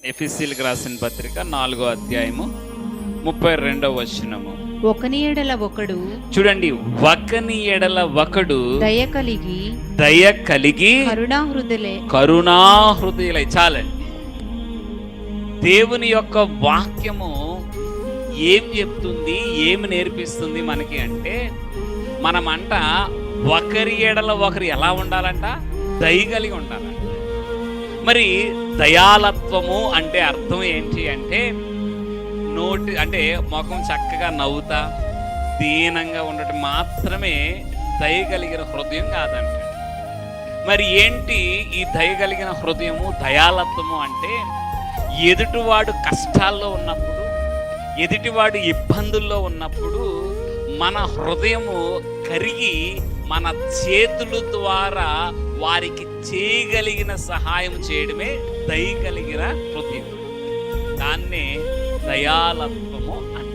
ఎఫెసీయులకు రాసిన పత్రిక 4వ అధ్యాయము 32వ వచనము. ఒకని ఎడల ఒకడు చూడండి, ఒకని ఎడల ఒకడు దయ కలిగి కరుణాహృదయులై. చాలండి. దేవుని యొక్క వాక్యము ఏం చెప్తుంది, ఏమి నేర్పిస్తుంది మనకి అంటే, మనమంట ఒకరి ఎడల ఒకరు ఎలా ఉండాలంట? దయ కలిగి ఉండాలంట. మరి దయాలత్వము అంటే అర్థం ఏంటి అంటే, అంటే ముఖం చక్కగా నవ్వుతా దీనంగా ఉండటం మాత్రమే దయ కలిగిన హృదయం కాదంట. మరి ఏంటి ఈ దయ కలిగిన హృదయము, దయాలత్వము అంటే, ఎదుటివాడు కష్టాల్లో ఉన్నప్పుడు, ఎదుటివాడు ఇబ్బందుల్లో ఉన్నప్పుడు మన హృదయము కరిగి మన చేతుల ద్వారా వారికి చేయగలిగిన సహాయం చేయడమే దయ కలిగిన హృదయం. దాన్నే దయాలత్వము అంటారు.